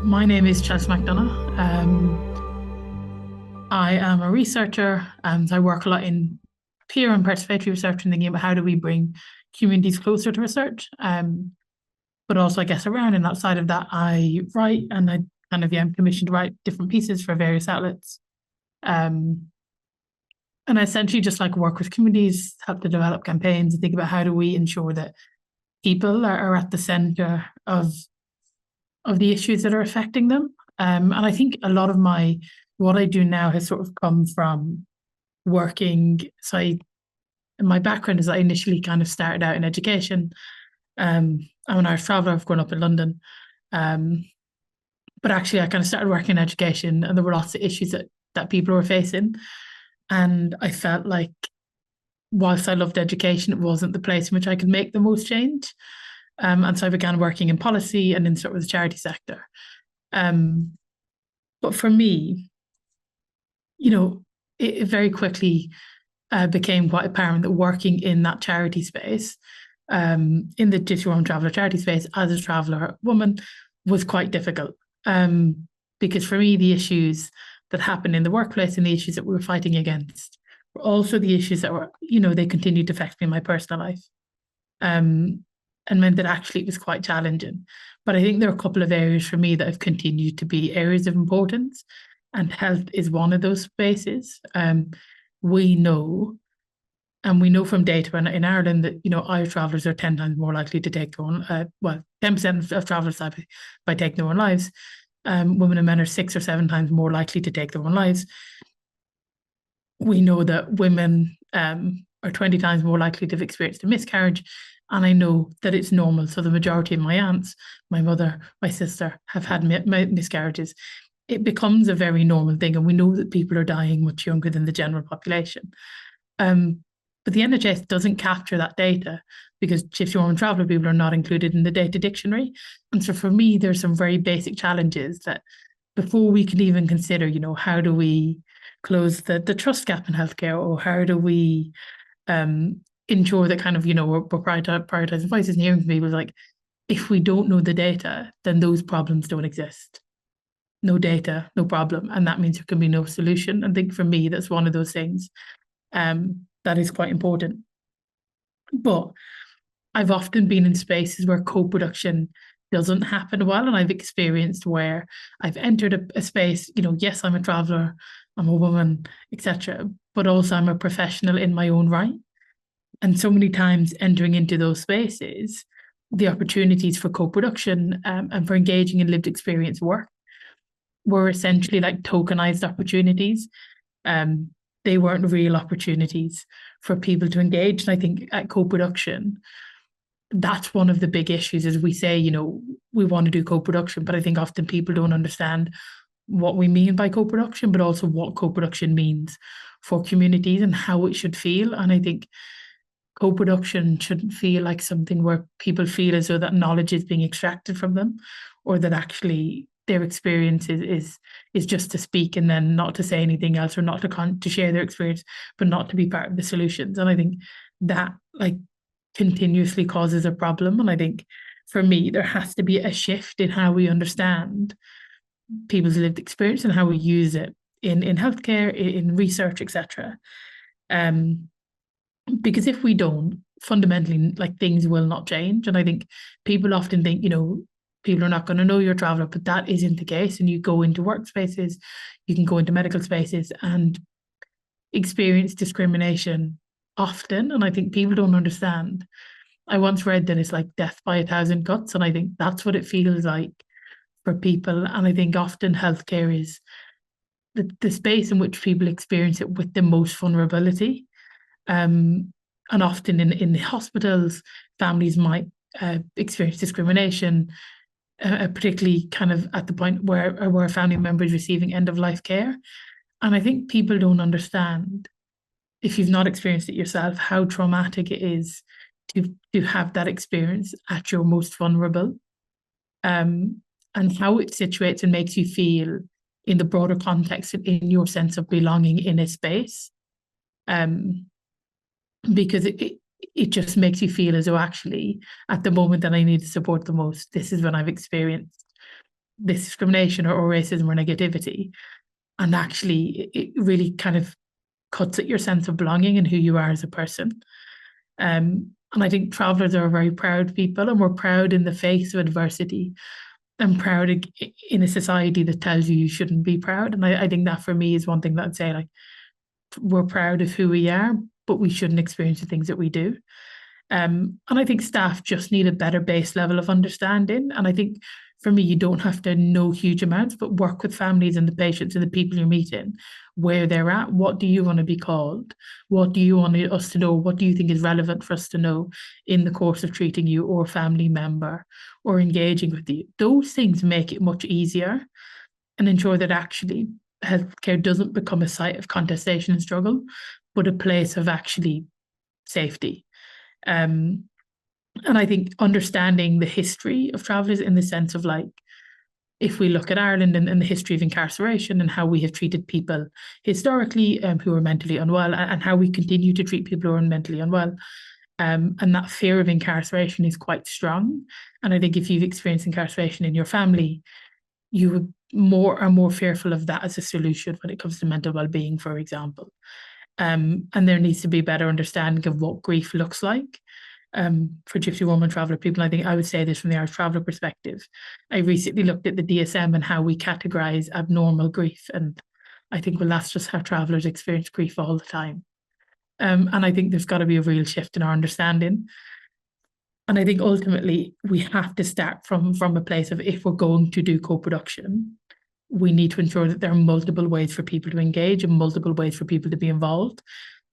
My name is Chelsea McDonough. I am a researcher and I work a lot in peer and participatory research and thinking about how do we bring communities closer to research. But also, I guess, around and outside of that, I write and I'm commissioned to write different pieces for various outlets. Um, and I essentially just like work with communities, help to develop campaigns and think about how do we ensure that people are at the center of the issues that are affecting them. And I think a lot of what I do now has sort of come from working. My background is I initially kind of started out in education. I'm an Irish traveller. I've grown up in London. Um, but actually, I kind of started working in education, and there were lots of issues that people were facing. And I felt like, whilst I loved education, it wasn't the place in which I could make the most change. And so I began working in policy and in sort of the charity sector. Um, but for me, it very quickly became quite apparent that working in that charity space, in the Gypsy, Roma and Traveller charity space as a traveller woman, was quite difficult. Because for me, the issues that happened in the workplace and the issues that we were fighting against were also the issues that were, they continued to affect me in my personal life. And meant that actually it was quite challenging. But I think there are a couple of areas for me that have continued to be areas of importance, and health is one of those spaces. We know, and we know from data in Ireland that Irish travellers are 10 times more likely to take their own, 10% of travellers die by taking their own lives. Women and men are 6 or 7 times more likely to take their own lives. We know that women are 20 times more likely to have experienced a miscarriage. And I know that it's normal. So the majority of my aunts, my mother, my sister have had miscarriages. It becomes a very normal thing. And we know that people are dying much younger than the general population. But the NHS doesn't capture that data because Gypsy, Roma and Traveller people are not included in the data dictionary. And so for me, there's some very basic challenges that before we can even consider, how do we close the trust gap in healthcare, or how do we ensure that kind of, we're prioritizing voices and hearing from people. Like, if we don't know the data, then those problems don't exist. No data, no problem. And that means there can be no solution. I think for me, that's one of those things that is quite important. But I've often been in spaces where co-production doesn't happen well. And I've experienced where I've entered a space, yes, I'm a traveller, I'm a woman, etc. But also I'm a professional in my own right. And so many times entering into those spaces, the opportunities for co-production and for engaging in lived experience work were essentially like tokenized opportunities. They weren't real opportunities for people to engage. And I think at co-production, that's one of the big issues. Is we say, we want to do co-production, but I think often people don't understand what we mean by co-production, but also what co-production means for communities and how it should feel. And I think co-production shouldn't feel like something where people feel as though that knowledge is being extracted from them, or that actually their experience is just to speak and then not to say anything else, or not to share their experience, but not to be part of the solutions. And I think that continuously causes a problem. And I think for me, there has to be a shift in how we understand people's lived experience and how we use it in healthcare, in research, etc. Because if we don't, fundamentally, things will not change. And I think people often think, people are not going to know you're a traveller, but that isn't the case. And you go into workspaces, you can go into medical spaces and experience discrimination often. And I think people don't understand. I once read that it's like death by 1,000 cuts. And I think that's what it feels like for people. And I think often healthcare is the space in which people experience it with the most vulnerability. And often in the hospitals, families might experience discrimination, particularly kind of at the point where a family member is receiving end of life care. And I think people don't understand, if you've not experienced it yourself, how traumatic it is to have that experience at your most vulnerable, and how it situates and makes you feel in the broader context, in your sense of belonging in a space. Because it just makes you feel as though actually at the moment that I need to support the most, this is when I've experienced this discrimination or racism or negativity. And actually, it really kind of cuts at your sense of belonging and who you are as a person. And I think travelers are a very proud people, and we're proud in the face of adversity and proud in a society that tells you shouldn't be proud. And I think that for me is one thing that I'd say, like, we're proud of who we are, but we shouldn't experience the things that we do. And I think staff just need a better base level of understanding. And I think for me, you don't have to know huge amounts, but work with families and the patients and the people you're meeting, where they're at. What do you want to be called? What do you want us to know? What do you think is relevant for us to know in the course of treating you or a family member or engaging with you? Those things make it much easier and ensure that actually healthcare doesn't become a site of contestation and struggle, but a place of actually safety. And I think understanding the history of travellers in the sense of, like, if we look at Ireland and the history of incarceration and how we have treated people historically who are mentally unwell, and how we continue to treat people who are mentally unwell, and that fear of incarceration is quite strong. And I think if you've experienced incarceration in your family, you are more fearful of that as a solution when it comes to mental well-being, for example. And there needs to be better understanding of what grief looks like. For Gypsy, Roma and Traveller people, I think I would say this from the Irish Traveller perspective. I recently looked at the DSM and how we categorise abnormal grief, and I think, well, that's just how travellers experience grief all the time. And I think there's got to be a real shift in our understanding. And I think ultimately we have to start from a place of, if we're going to do co-production, we need to ensure that there are multiple ways for people to engage and multiple ways for people to be involved,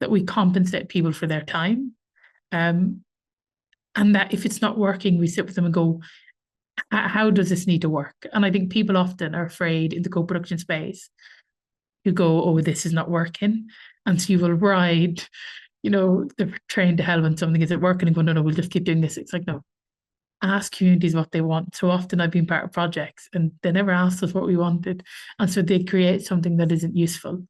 that we compensate people for their time. And that if it's not working, we sit with them and go, how does this need to work? And I think people often are afraid in the co-production space to go, oh, this is not working. And so you will ride, the train to hell when something isn't working and go, no, we'll just keep doing this. It's like, no, ask communities what they want. So often I've been part of projects and they never asked us what we wanted. And so they create something that isn't useful.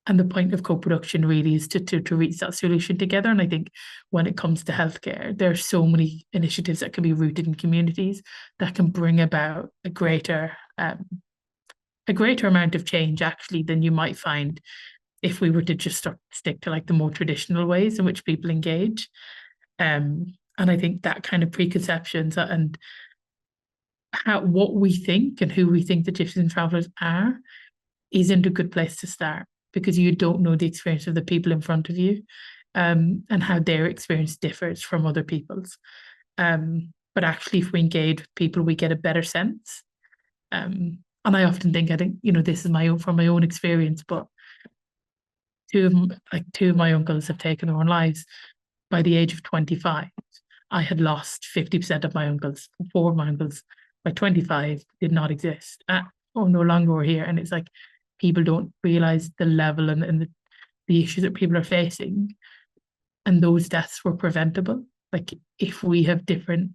And the point of co-production really is to reach that solution together. And I think when it comes to healthcare, there are so many initiatives that can be rooted in communities that can bring about a greater amount of change, actually, than you might find if we were to just stick to, like, the more traditional ways in which people engage. And I think that kind of preconceptions and what we think and who we think the Gypsies and Travellers are isn't a good place to start, because you don't know the experience of the people in front of you, and how their experience differs from other people's. But actually, if we engage with people, we get a better sense. And I often think, this is from my own experience, but two of my uncles have taken their own lives by the age of 25. I had lost 50% of my uncles. 4 of my uncles by 25 did not exist, or no longer were here. And it's like, people don't realize the level and the issues that people are facing. And those deaths were preventable. Like, if we have different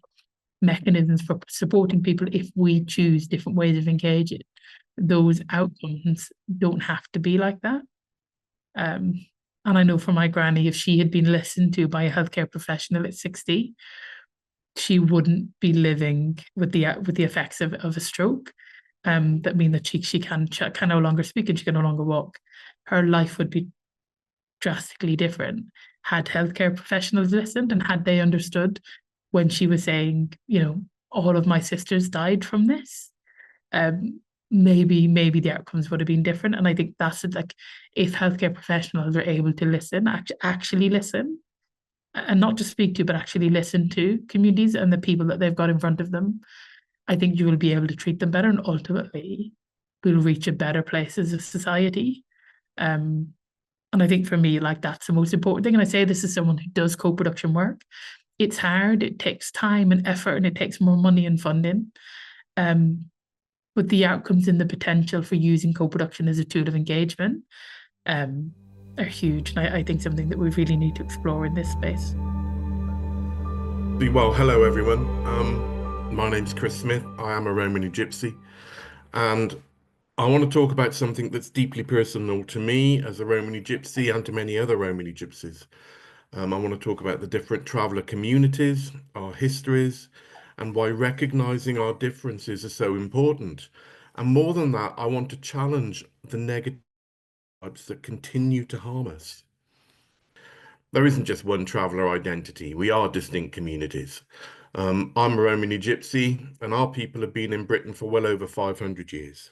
mechanisms for supporting people, if we choose different ways of engaging, those outcomes don't have to be like that. And I know for my granny, if she had been listened to by a healthcare professional at 60, she wouldn't be living with the effects of a stroke. That mean that she can no longer speak and she can no longer walk. Her life would be drastically different had healthcare professionals listened, and had they understood when she was saying, all of my sisters died from this. Maybe the outcomes would have been different. And I think that's it, like, if healthcare professionals are able to listen, actually listen, and not just speak to, but actually listen to communities and the people that they've got in front of them, I think you will be able to treat them better, and ultimately we'll reach a better place as a society. And I think for me, like, that's the most important thing. And I say this as someone who does co-production work. It's hard, it takes time and effort, and it takes more money and funding. But the outcomes and the potential for using co-production as a tool of engagement are huge. And I think something that we really need to explore in this space. Well, hello everyone. My name's Chris Smith. I am a Romany Gypsy, and I want to talk about something that's deeply personal to me as a Romany Gypsy and to many other Romany Gypsies. I want to talk about the different traveller communities, our histories, and why recognizing our differences is so important. And more than that, I want to challenge the negative types that continue to harm us. There isn't just one traveller identity. We are distinct communities. I'm a Romany Gypsy, and our people have been in Britain for well over 500 years.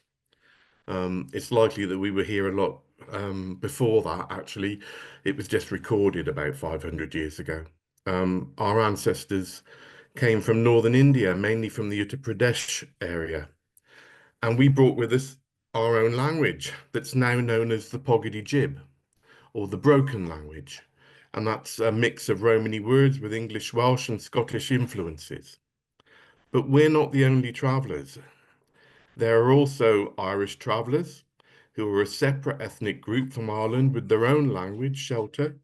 It's likely that we were here a lot before that, actually. It was just recorded about 500 years ago. Our ancestors came from northern India, mainly from the Uttar Pradesh area. And we brought with us our own language that's now known as the Pogidi Jib, or the broken language. And that's a mix of Romany words with English, Welsh, and Scottish influences. But we're not the only travellers. There are also Irish travellers who are a separate ethnic group from Ireland with their own language, shelter,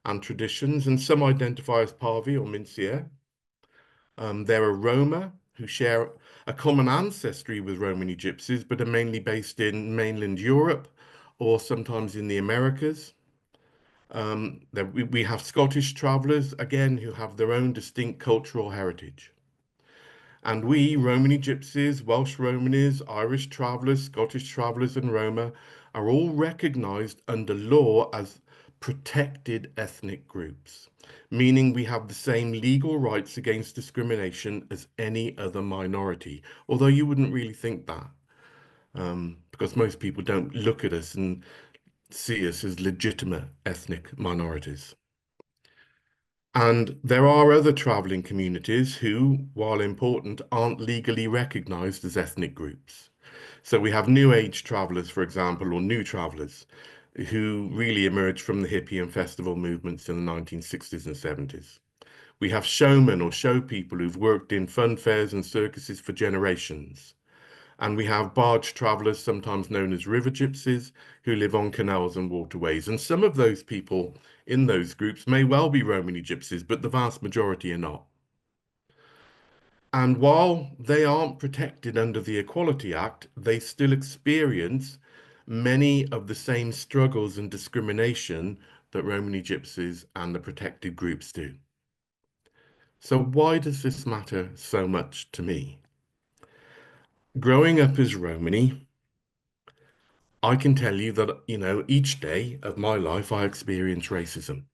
and traditions, and some identify as Parvi or Mincier. There are Roma who share a common ancestry with Romany Gypsies, but are mainly based in mainland Europe or sometimes in the Americas. We have Scottish travellers, again, who have their own distinct cultural heritage. And we, Romany Gypsies, Welsh Romanys, Irish travellers, Scottish travellers, and Roma, are all recognised under law as protected ethnic groups, meaning we have the same legal rights against discrimination as any other minority, although you wouldn't really think that, because most people don't look at us and see us as legitimate ethnic minorities. And there are other travelling communities who, while important, aren't legally recognised as ethnic groups. So we have New Age travellers, for example, or new travellers, who really emerged from the hippie and festival movements in the 1960s and 70s. We have showmen or show people who've worked in fun fairs and circuses for generations. And we have barge travellers, sometimes known as river gypsies, who live on canals and waterways. And some of those people in those groups may well be Romany gypsies, but the vast majority are not. And while they aren't protected under the Equality Act, they still experience many of the same struggles and discrimination that Romany gypsies and the protected groups do. So why does this matter so much to me? Growing up as Romany, I can tell you that, each day of my life, I experience racism.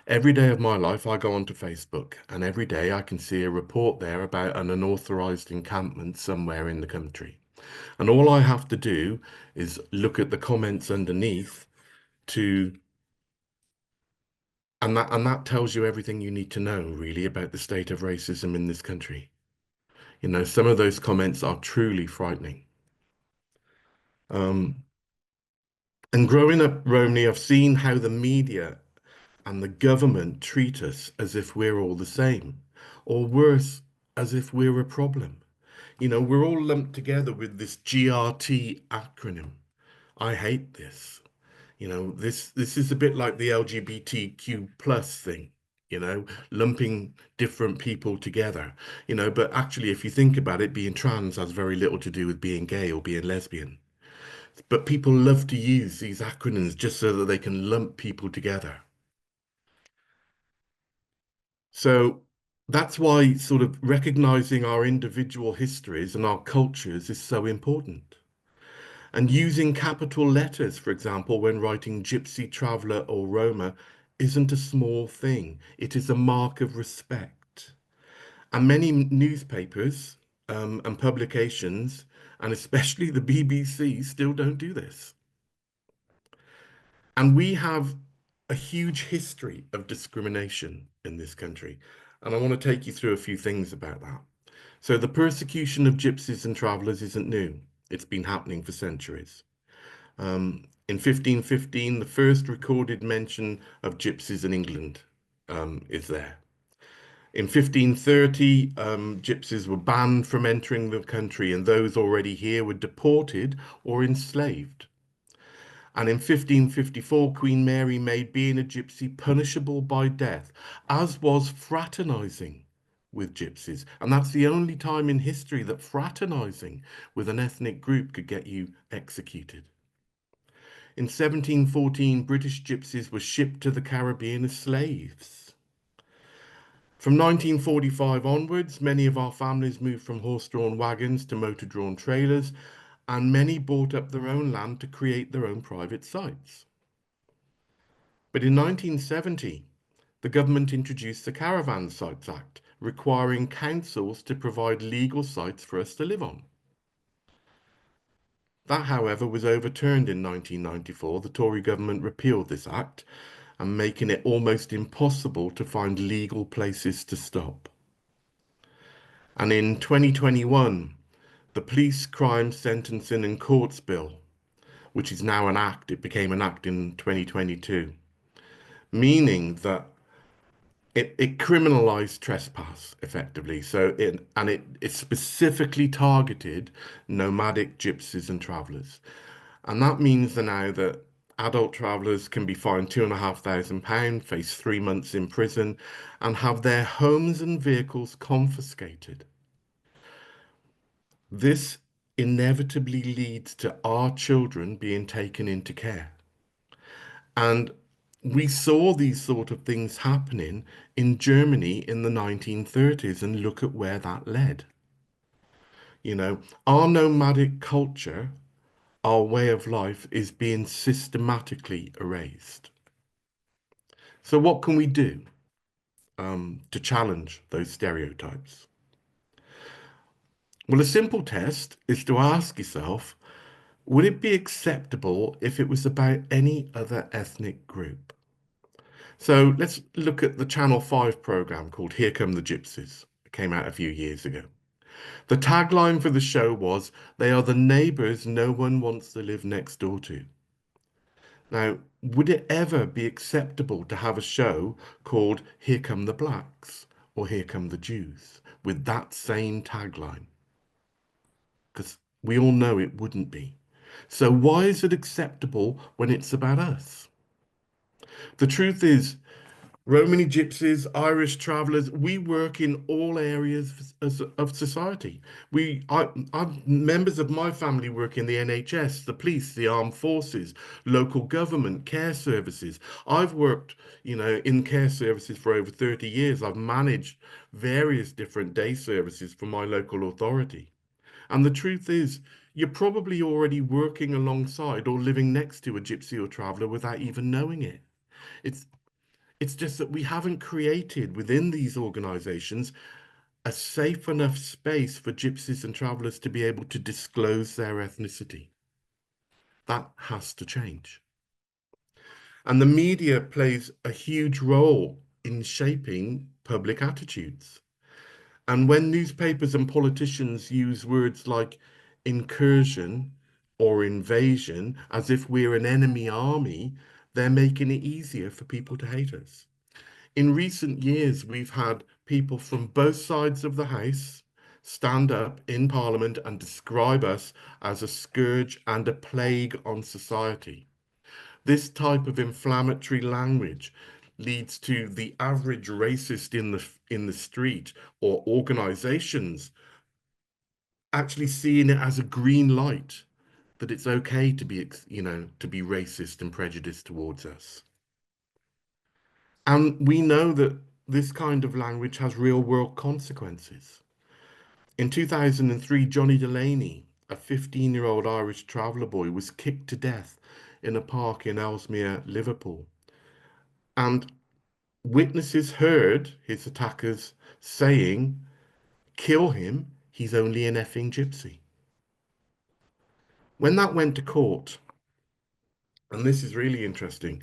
Every day of my life, I go onto Facebook, and every day I can see a report there about an unauthorized encampment somewhere in the country. And all I have to do is look at the comments underneath and that tells you everything you need to know, really, about the state of racism in this country. Some of those comments are truly frightening. And growing up Romney, I've seen how the media and the government treat us as if we're all the same, or worse, as if we're a problem. We're all lumped together with this GRT acronym. I hate this. This is a bit like the LGBTQ plus thing, lumping different people together, but actually, if you think about it, being trans has very little to do with being gay or being lesbian. But people love to use these acronyms just so that they can lump people together. So that's why sort of recognizing our individual histories and our cultures is so important. And using capital letters, for example, when writing Gypsy, Traveller, or Roma, isn't a small thing. It is a mark of respect. And many newspapers and publications, and especially the BBC, still don't do this. And we have a huge history of discrimination in this country. And I want to take you through a few things about that. So the persecution of gypsies and travellers isn't new. It's been happening for centuries. In 1515, the first recorded mention of gypsies in England is there. In 1530, gypsies were banned from entering the country, and those already here were deported or enslaved. And in 1554, Queen Mary made being a gypsy punishable by death, as was fraternizing with gypsies. And that's the only time in history that fraternizing with an ethnic group could get you executed. In 1714, British gypsies were shipped to the Caribbean as slaves. From 1945 onwards, many of our families moved from horse-drawn wagons to motor-drawn trailers, and many bought up their own land to create their own private sites. But in 1970, the government introduced the Caravan Sites Act, requiring councils to provide legal sites for us to live on. That, however, was overturned in 1994. The Tory government repealed this act and making it almost impossible to find legal places to stop. And in 2021, the Police Crime Sentencing and Courts Bill, which is now an act, it became an act in 2022, meaning that it criminalized trespass effectively. So it specifically targeted nomadic gypsies and travelers. And that means now that adult travelers can be fined £2,500, face 3 months in prison, and have their homes and vehicles confiscated. This inevitably leads to our children being taken into care. And we saw these sort of things happening in Germany in the 1930s, and look at where that led. You know, our nomadic culture, our way of life is being systematically erased. So what can we do to challenge those stereotypes? Well, a simple test is to ask yourself, would it be acceptable if it was about any other ethnic group? So let's look at the Channel 5 programme called Here Come the Gypsies. It came out a few years ago. The tagline for the show was, "They are the neighbours no one wants to live next door to." Now, would it ever be acceptable to have a show called Here Come the Blacks or Here Come the Jews with that same tagline? Because we all know it wouldn't be. So why is it acceptable when it's about us? The truth is, Romany gypsies, Irish travellers, we work in all areas of society. Members of my family work in the NHS, the police, the armed forces, local government, care services. I've worked, in care services for over 30 years. I've managed various different day services for my local authority. And the truth is, you're probably already working alongside or living next to a gypsy or traveller without even knowing it. It's it's just that we haven't created within these organizations a safe enough space for gypsies and travelers to be able to disclose their ethnicity. That has to change. And the media plays a huge role in shaping public attitudes. And when newspapers and politicians use words like incursion or invasion as if we're an enemy army, they're making it easier for people to hate us. In recent years, we've had people from both sides of the House stand up in Parliament and describe us as a scourge and a plague on society. This type of inflammatory language leads to the average racist in the street or organizations actually seeing it as a green light, that it's okay to be, to be racist and prejudiced towards us. And we know that this kind of language has real world consequences. In 2003, Johnny Delaney, a 15-year-old Irish traveller boy, was kicked to death in a park in Ellesmere, Liverpool. And witnesses heard his attackers saying, "Kill him, he's only an effing gypsy." When that went to court, and this is really interesting,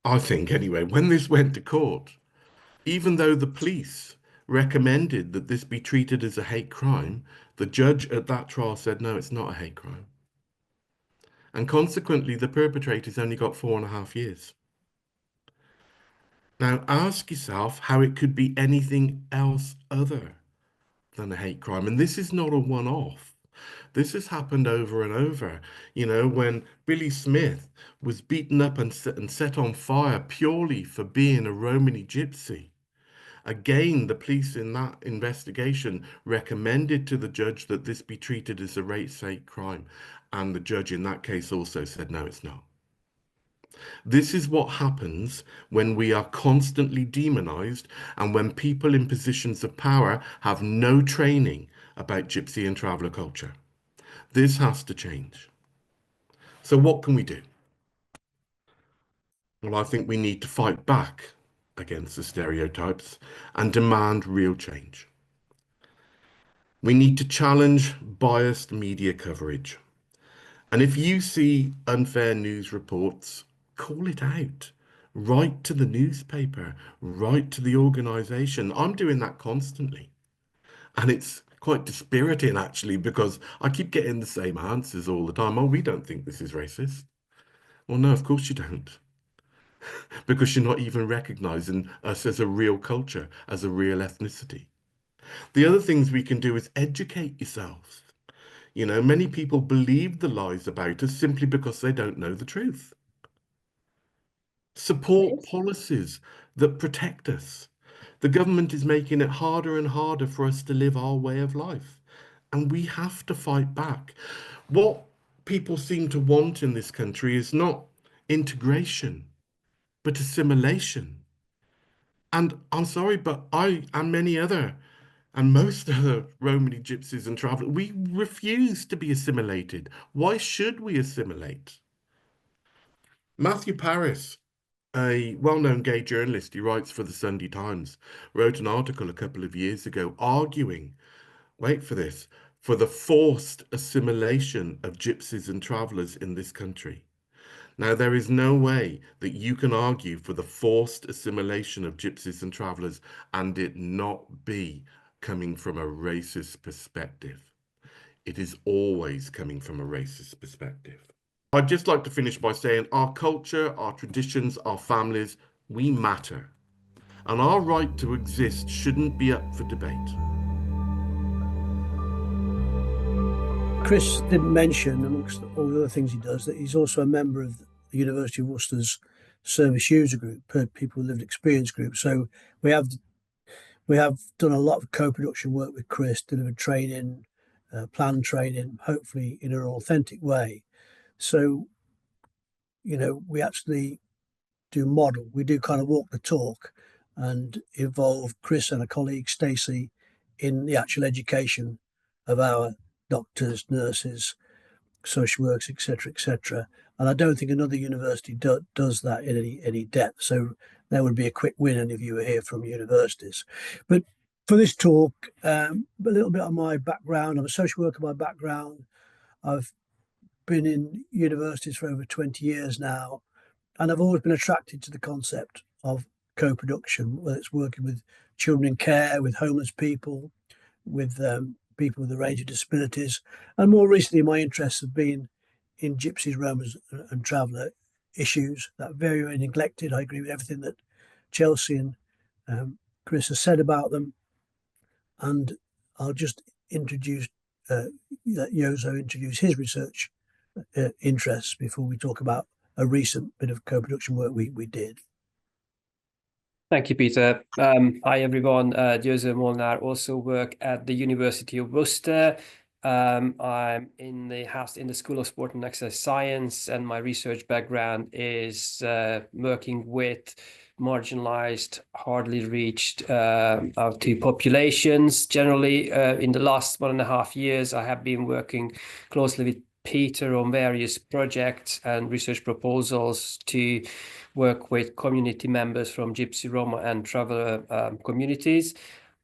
I think anyway, when this went to court, even though the police recommended that this be treated as a hate crime, the judge at that trial said, no, it's not a hate crime. And consequently, the perpetrator's only got 4.5 years. Now, ask yourself how it could be anything else other than a hate crime. And this is not a one-off. This has happened over and over. When Billy Smith was beaten up and set on fire purely for being a Romany gypsy. Again, the police in that investigation recommended to the judge that this be treated as a rape hate crime. And the judge in that case also said, no, it's not. This is what happens when we are constantly demonized and when people in positions of power have no training about Gypsy and traveller culture. This has to change. So what can we do? Well, I think we need to fight back against the stereotypes and demand real change. We need to challenge biased media coverage. And if you see unfair news reports, call it out. Write to the newspaper, write to the organisation. I'm doing that constantly. And it's quite dispiriting, actually, because I keep getting the same answers all the time. Oh, we don't think this is racist. Well, no, of course you don't. Because you're not even recognising us as a real culture, as a real ethnicity. The other things we can do is educate yourselves. You know, many people believe the lies about us simply because they don't know the truth. Support policies that protect us. The government is making it harder and harder for us to live our way of life, and we have to fight back. What people seem to want in this country is not integration, but assimilation. And I'm sorry, but I and many other and most other Romany gypsies and travellers, we refuse to be assimilated. Why should we assimilate? Matthew Paris, a well-known gay journalist, he writes for the Sunday Times, wrote an article a couple of years ago arguing, wait for this, for the forced assimilation of gypsies and travellers in this country. Now, there is no way that you can argue for the forced assimilation of gypsies and travellers and it not be coming from a racist perspective. It is always coming from a racist perspective. I'd just like to finish by saying our culture, our traditions, our families, we matter. And our right to exist shouldn't be up for debate. Chris didn't mention, amongst all the other things he does, that he's also a member of the University of Worcester's service user group, people with lived experience group. So we have done a lot of co-production work with Chris, delivered training, planned training, hopefully in an authentic way. So, you know, we actually do model, we do kind of walk the talk and involve Chris and a colleague, Stacey, in the actual education of our doctors, nurses, social works, etc., etc. And I don't think another university does that in any depth. So that would be a quick win, any of you are here from universities. But for this talk, a little bit on my background. I'm a social worker by background. I've been in universities for over 20 years now, and I've always been attracted to the concept of co-production, whether it's working with children in care, with homeless people, with people with a range of disabilities. And more recently, my interests have been in Gypsies, Romans and Traveller issues that are very, very neglected. I agree with everything that Chelsea and Chris has said about them. And I'll just introduce, let Yozo introduce his research interests before we talk about a recent bit of co-production work we did. Thank you, Peter. Hi, everyone. Jose Molnar, also work at the University of Worcester. I'm in the School of Sport and Exercise Science, and my research background is working with marginalized, hardly reached out to populations. Generally, in the last 1.5 years, I have been working closely with Peter on various projects and research proposals to work with community members from Gypsy, Roma and Traveller communities.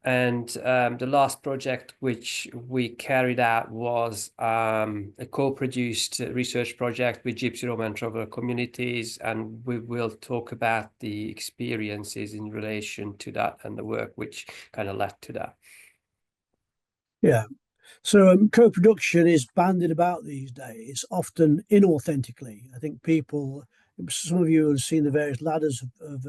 And the last project which we carried out was a co-produced research project with Gypsy, Roma and Traveller communities, and we will talk about the experiences in relation to that and the work which kind of led to that. Yeah. So co-production is bandied about these days, often inauthentically. I think some of you have seen the various ladders of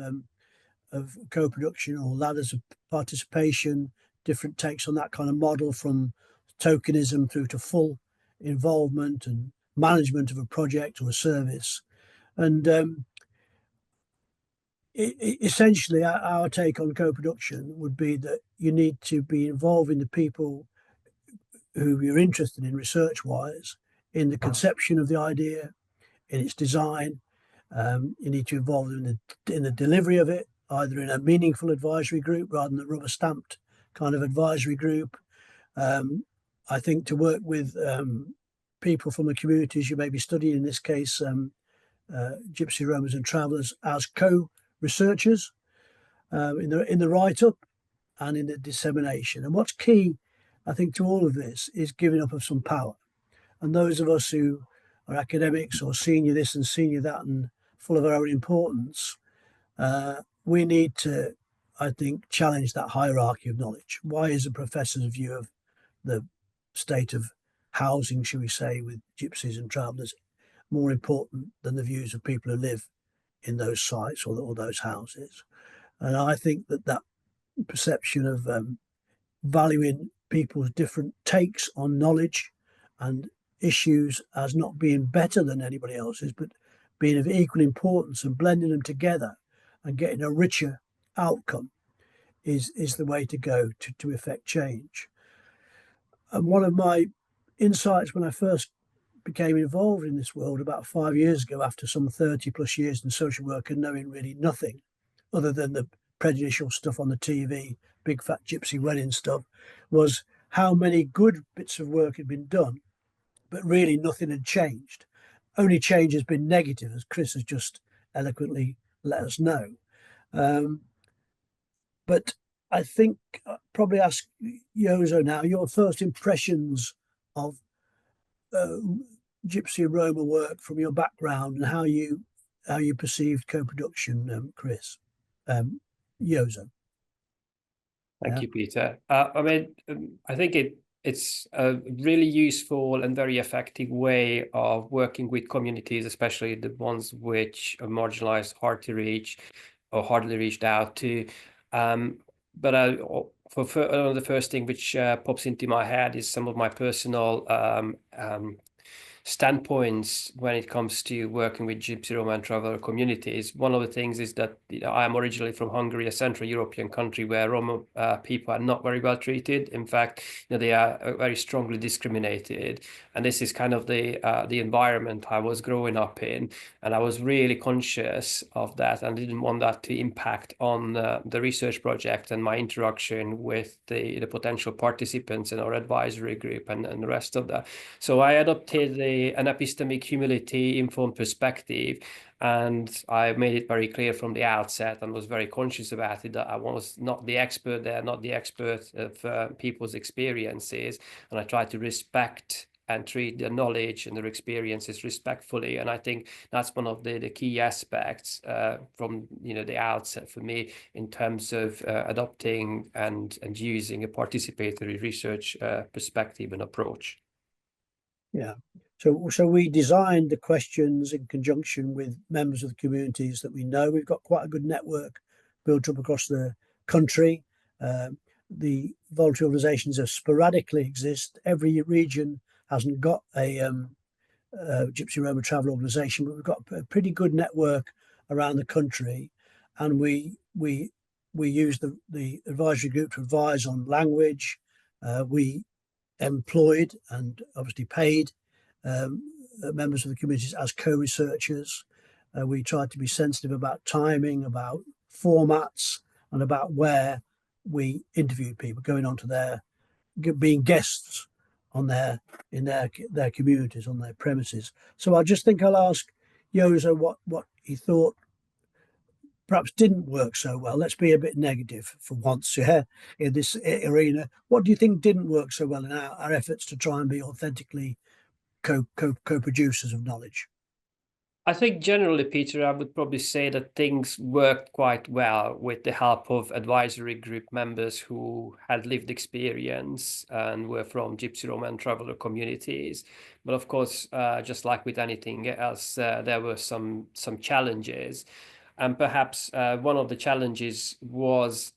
co-production or ladders of participation, different takes on that kind of model, from tokenism through to full involvement and management of a project or a service. And essentially, our take on co-production would be that you need to be involving the people who you're interested in research-wise, in the conception of the idea, in its design, You need to involve them in the delivery of it, either in a meaningful advisory group rather than a rubber stamped kind of advisory group. I think to work with people from the communities you may be studying, in this case, Gypsy, Romans and Travellers, as co-researchers in the write-up and in the dissemination. And what's key, I think, to all of this is giving up of some power. And those of us who are academics or senior this and senior that and full of our own importance, we need to, I think, challenge that hierarchy of knowledge. Why is a professor's view of the state of housing, shall we say, with gypsies and travellers more important than the views of people who live in those sites or those houses? And I think that perception of valuing people's different takes on knowledge and issues as not being better than anybody else's, but being of equal importance, and blending them together and getting a richer outcome is the way to go to effect change. And one of my insights when I first became involved in this world about 5 years ago, after some 30 plus years in social work and knowing really nothing other than the prejudicial stuff on the TV, big fat gypsy wedding stuff, was how many good bits of work had been done, but really nothing had changed. Only change has been negative, as Chris has just eloquently let us know. But I think I'll probably ask Yozo now, your first impressions of Gypsy and Roma work from your background and how you perceived co-production, Chris. Yozo. Thank you, Peter. I mean, I think it's a really useful and very effective way of working with communities, especially the ones which are marginalized, hard to reach or hardly reached out to. But for the first thing which pops into my head is some of my personal standpoints when it comes to working with Gypsy, Roma and Traveller communities. One of the things is that I am originally from Hungary, a Central European country where Roma people are not very well treated. In fact, they are very strongly discriminated. And this is kind of the environment I was growing up in. And I was really conscious of that and didn't want that to impact on the research project and my interaction with the potential participants in our advisory group and the rest of that. So I adopted an epistemic humility informed perspective, and I made it very clear from the outset and was very conscious about it that I was not the expert there, not the expert of people's experiences, and I tried to respect and treat their knowledge and their experiences respectfully. And I think that's one of the key aspects from the outset for me in terms of adopting and using a participatory research perspective and approach. Yeah. So we designed the questions in conjunction with members of the communities that we know. We've got quite a good network built up across the country. The voluntary organisations are sporadically exist. Every region hasn't got a Gypsy Roma travel organisation, but we've got a pretty good network around the country, and we use the advisory group to advise on language. We employed and obviously paid members of the communities as co-researchers. We tried to be sensitive about timing, about formats, and about where we interviewed people, going on to being guests on in their communities, on their premises. So I just think I'll ask Yozo what he thought perhaps didn't work so well. Let's be a bit negative for once, in this arena. What do you think didn't work so well in our efforts to try and be authentically co-producers of knowledge? I think generally, Peter, I would probably say that things worked quite well with the help of advisory group members who had lived experience and were from Gypsy, Roma and Traveller communities. But of course, just like with anything else, there were some challenges. And perhaps one of the challenges was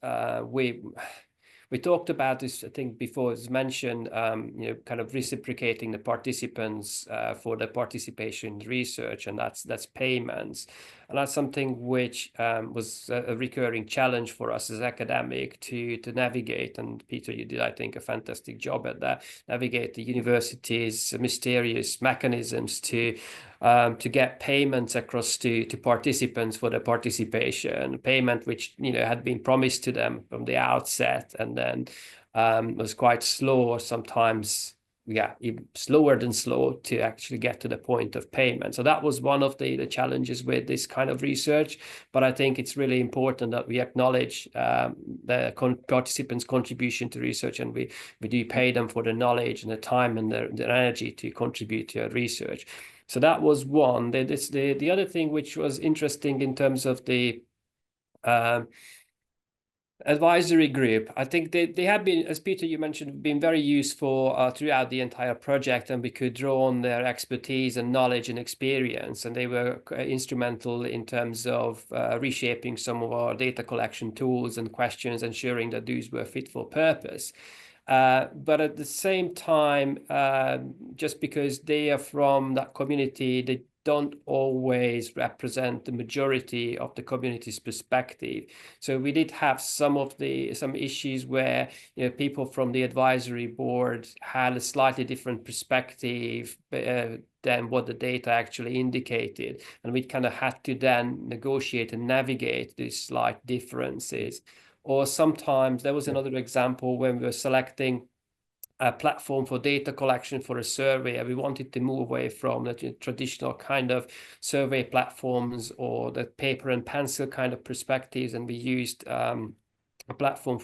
we talked about this, I think, before it's mentioned, kind of reciprocating the participants for the participation research, and that's payments. And that's something which was a recurring challenge for us as academic to navigate. And Peter, you did, I think, a fantastic job at that, navigate the university's mysterious mechanisms to get payments across to participants for their participation, payment which had been promised to them from the outset, and then was quite slow, or sometimes even slower than slow to actually get to the point of payment. So that was one of the challenges with this kind of research. But I think it's really important that we acknowledge the participants' contribution to research, and we do pay them for the knowledge and the time and their energy to contribute to our research. So that was one. The other thing which was interesting in terms of the advisory group, I think they have been, as Peter, you mentioned, been very useful throughout the entire project, and we could draw on their expertise and knowledge and experience, and they were instrumental in terms of reshaping some of our data collection tools and questions, ensuring that these were fit for purpose. But at the same time, just because they are from that community, they don't always represent the majority of the community's perspective. So we did have some issues where people from the advisory board had a slightly different perspective than what the data actually indicated, and we kind of had to then negotiate and navigate these slight differences. Or sometimes there was another example when we were selecting a platform for data collection for a survey, and we wanted to move away from the traditional kind of survey platforms or the paper and pencil kind of perspectives, and we used a platform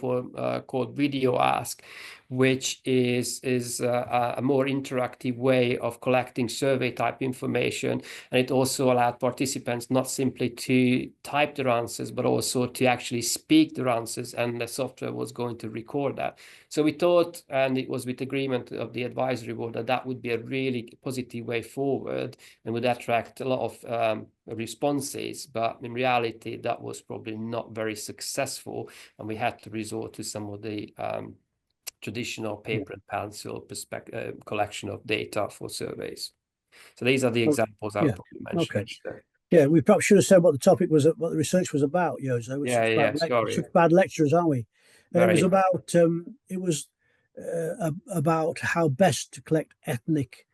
called Video Ask, which is a more interactive way of collecting survey type information. And it also allowed participants not simply to type their answers, but also to actually speak their answers, and the software was going to record that. So we thought, and it was with agreement of the advisory board, that would be a really positive way forward and would attract a lot of responses. But in reality, that was probably not very successful, and we had to resort to some of the traditional paper and pencil collection of data for surveys. So these are the examples I would probably mention. Okay. Yeah, we probably should have said what the topic was, what the research was about, Jose. We're such bad lecturers, aren't we? It was about how best to collect ethnic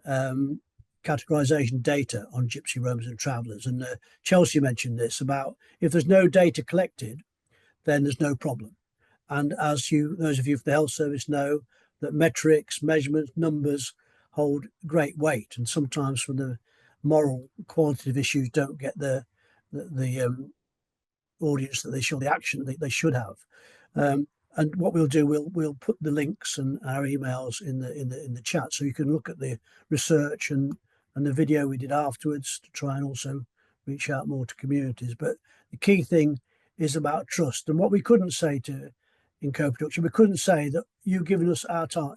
categorization data on Gypsy, Romans and Travellers. And Chelsea mentioned this about if there's no data collected, then there's no problem. And as those of you from the health service know, that metrics, measurements, numbers hold great weight, and sometimes from the moral qualitative issues don't get the audience that they should, the action that they should have. And what we'll do, we'll put the links and our emails in the chat, so you can look at the research and the video we did afterwards to try and also reach out more to communities. But the key thing is about trust. And what we couldn't say in co-production, we couldn't say that you giving us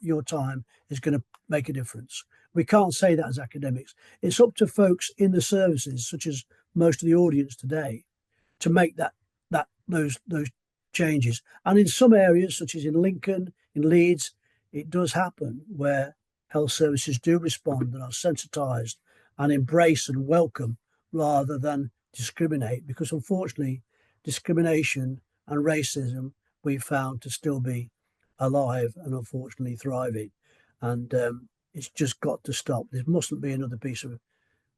your time is going to make a difference. We can't say that as academics. It's up to folks in the services, such as most of the audience today, to make those changes. And in some areas, such as in Lincoln, in Leeds, it does happen where health services do respond and are sensitised and embrace and welcome rather than discriminate, because unfortunately discrimination and racism we've found to still be alive and unfortunately thriving, and it's just got to stop. There mustn't be another piece of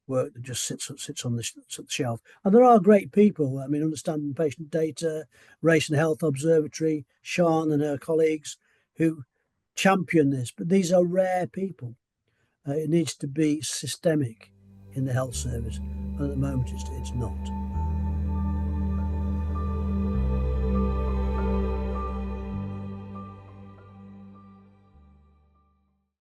work that just sits on the shelf. And there are great people, I mean, Understanding Patient Data, Race and Health Observatory, Sian and her colleagues, who champion this, but these are rare people. It needs to be systemic in the health service, and at the moment it's not.